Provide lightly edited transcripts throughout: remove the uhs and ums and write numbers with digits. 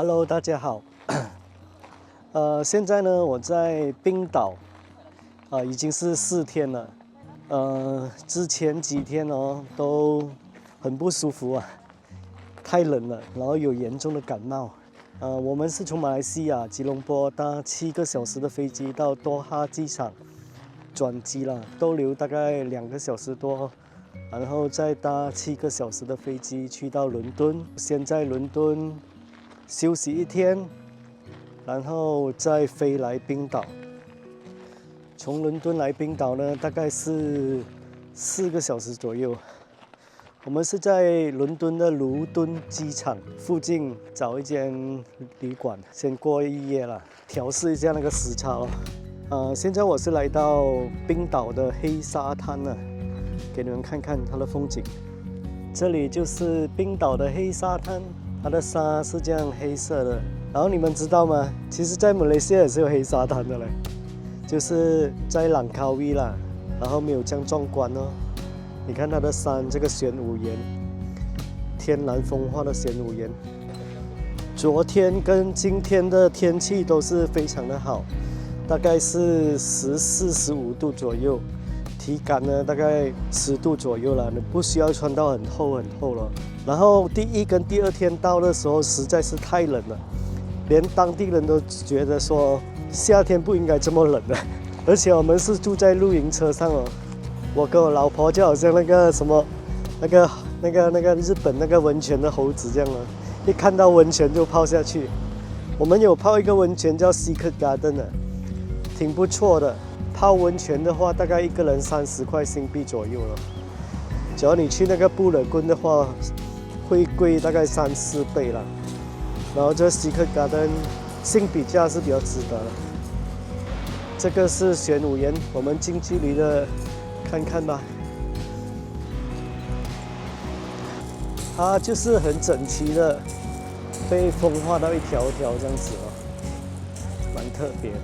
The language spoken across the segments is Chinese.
Hello，大家好。现在呢，我在冰岛，已经是4天了。之前几天哦都很不舒服啊，太冷了，然后有严重的感冒。我们是从马来西亚吉隆坡搭7个小时的飞机到多哈机场转机了，逗留大概2个小时多，然后再搭7个小时的飞机去到伦敦，先在伦敦休息1天，然后再飞来冰岛。从伦敦来冰岛呢，大概是4个小时左右。我们是在伦敦的卢敦机场附近找一间旅馆，先过1夜了，调试一下那个时差哦。现在我是来到冰岛的黑沙滩了，给你们看看它的风景。这里就是冰岛的黑沙滩，它的沙是这样黑色的。然后你们知道吗？其实在马来西亚也是有黑沙滩的嘞，就是在朗卡威啦，然后没有这样壮观哦。你看它的山，这个玄武岩，天然风化的玄武岩。昨天跟今天的天气都是非常的好，大概是14、15度左右，体感呢大概10度左右了，你不需要穿到很厚了。然后第1跟第2天到的时候实在是太冷了，连当地人都觉得说夏天不应该这么冷的。而且我们是住在露营车上哦。我跟我老婆就好像那个什么，那个日本那个温泉的猴子这样啊，一看到温泉就泡下去。我们有泡一个温泉叫 Secret Garden 的，挺不错的。泡温泉的话，大概1个人30块新币左右了。只要你去那个布勒根的话，会贵大概3、4倍了。然后这 Secret Garden 性比价是比较值得的。这个是玄武岩，我们近距离的看看吧。它就是很整齐的被风化到一条条这样子哦，蛮特别的，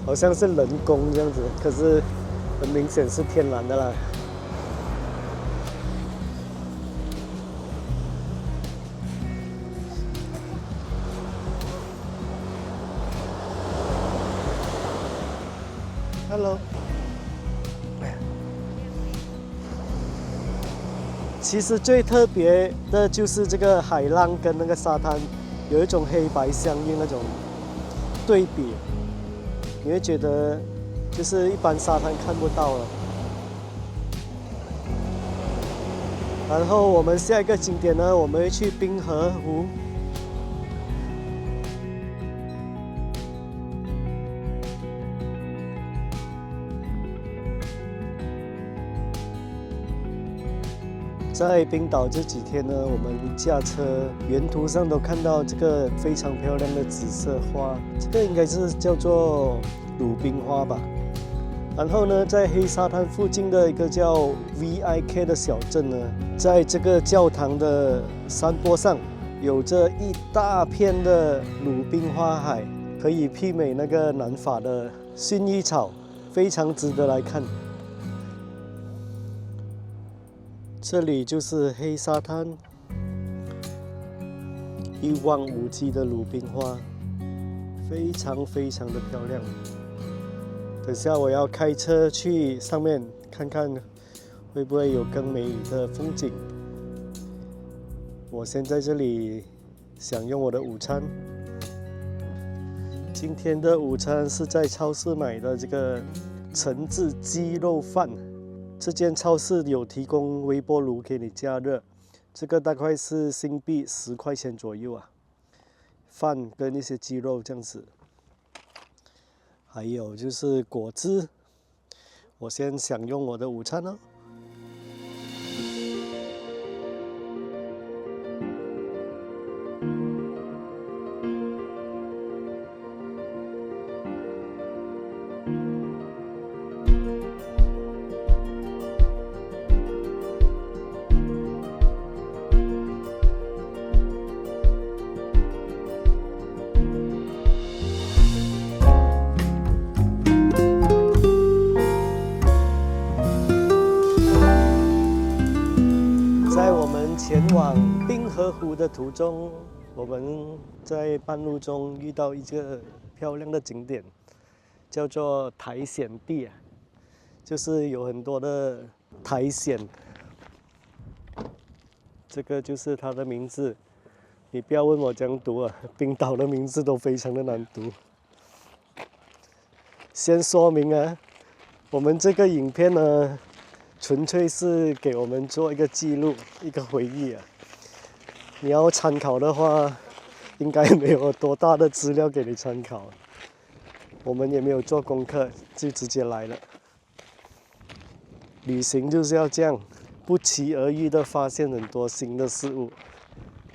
好像是人工这样子，可是很明显是天然的啦。Hello。其实最特别的就是这个海浪跟那个沙滩有一种黑白相映那种对比，你会觉得就是一般沙滩看不到了。然后我们下一个景点呢，我们会去冰河湖。在冰岛这几天呢，我们驾车沿途上都看到这个非常漂亮的紫色花，这个应该是叫做鲁冰花吧。然后呢，在黑沙滩附近的一个叫 VIK 的小镇呢，在这个教堂的山坡上，有着一大片的鲁冰花海，可以媲美那个南法的薰衣草，非常值得来看。这里就是黑沙滩，一望无际的鲁冰花，非常的漂亮。等下我要开车去上面看看，会不会有更美的风景。我先在这里享用我的午餐。今天的午餐是在超市买的这个橙汁鸡肉饭。这间超市有提供微波炉给你加热，这个大概是新币10块钱左右啊。饭跟一些鸡肉这样子，还有就是果汁。我先享用我的午餐哦。前往冰河湖的途中，我们在半路中遇到一个漂亮的景点，叫做苔藓地啊，就是有很多的苔藓。这个就是它的名字，你不要问我怎样读啊，冰岛的名字都非常的难读。先说明啊，我们这个影片呢，纯粹是给我们做一个记录，一个回忆啊。你要参考的话，应该没有多大的资料给你参考。我们也没有做功课，就直接来了。旅行就是要这样，不期而遇的发现很多新的事物，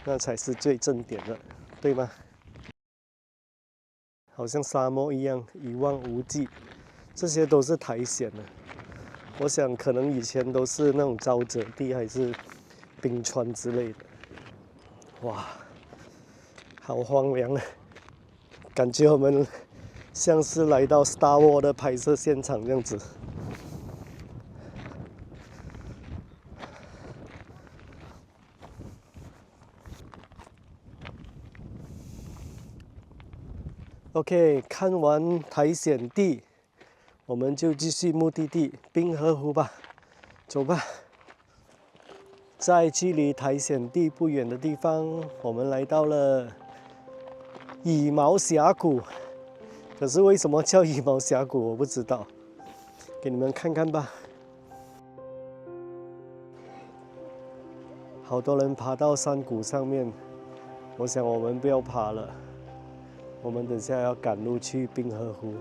那才是最正点的，对吗？好像沙漠一样，一望无际，这些都是苔藓的。我想可能以前都是那种沼泽地，还是冰川之类的。哇，好荒凉啊！感觉我们像是来到 Star Wars 的拍摄现场这样子。OK， 看完苔藓地，我们就继续目的地冰河湖吧，走吧。在距离苔藓地不远的地方，我们来到了羽毛峡谷。可是为什么叫羽毛峡谷，我不知道，给你们看看吧。好多人爬到山谷上面，我想我们不要爬了，我们等下要赶路去冰河湖。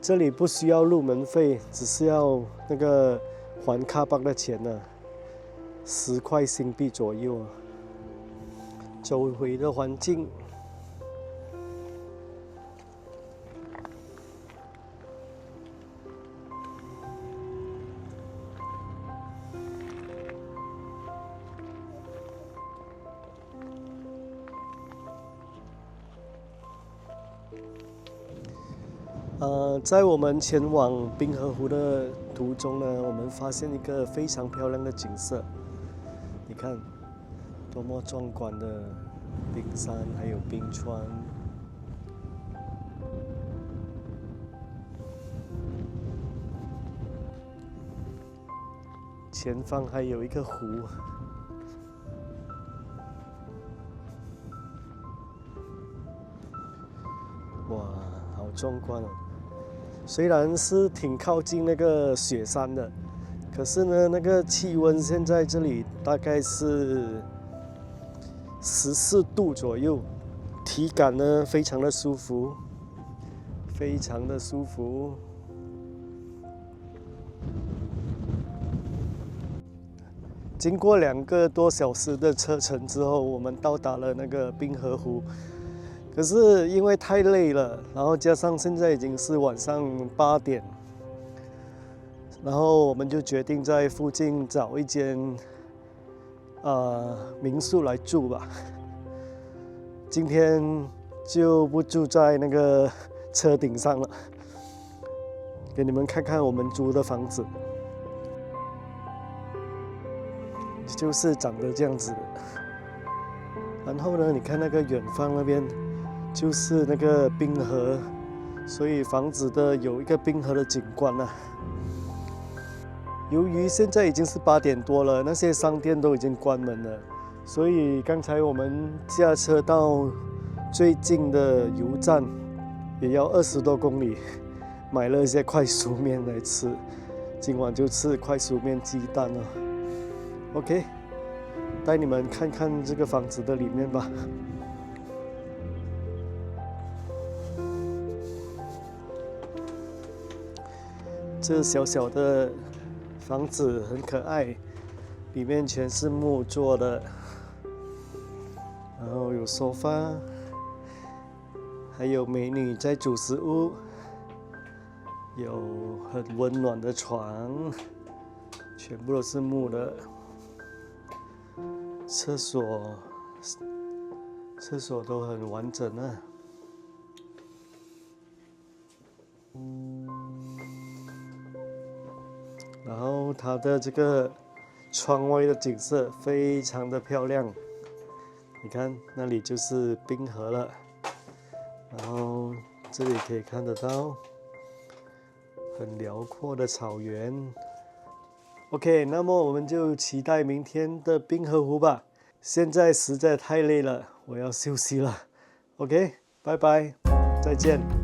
这里不需要入门费，只是要那个还卡巴的钱呢，10块新币左右啊。周围的环境，在我们前往冰河湖的途中呢，我们发现一个非常漂亮的景色。你看，多么壮观的冰山，还有冰川。前方还有一个湖。哇，好壮观哦！虽然是挺靠近那个雪山的，可是呢，那个气温现在这里大概是14度左右，体感呢非常的舒服，非常的舒服。经过2个多小时的车程之后，我们到达了那个冰河湖。可是因为太累了，然后加上现在已经是晚上8点，然后我们就决定在附近找一间民宿来住吧。今天就不住在那个车顶上了，给你们看看我们租的房子，就是长得这样子的。然后呢，你看那个远方那边。就是那个冰河，所以房子的有一个冰河的景观啊。由于现在已经是8点多了，那些商店都已经关门了，所以刚才我们驾车到最近的油站，也要20多公里，买了一些快熟面来吃。今晚就吃快熟面鸡蛋哦。OK， 带你们看看这个房子的里面吧。这小小的房子很可爱，里面全是木做的，然后有沙发，还有美女在煮食物，有很温暖的床，全部都是木的。厕所都很完整啊。然后它的这个窗外的景色非常的漂亮，你看那里就是冰河了，然后这里可以看得到很辽阔的草原。OK， 那么我们就期待明天的冰河湖吧。现在实在太累了，我要休息了。OK， 拜拜，再见。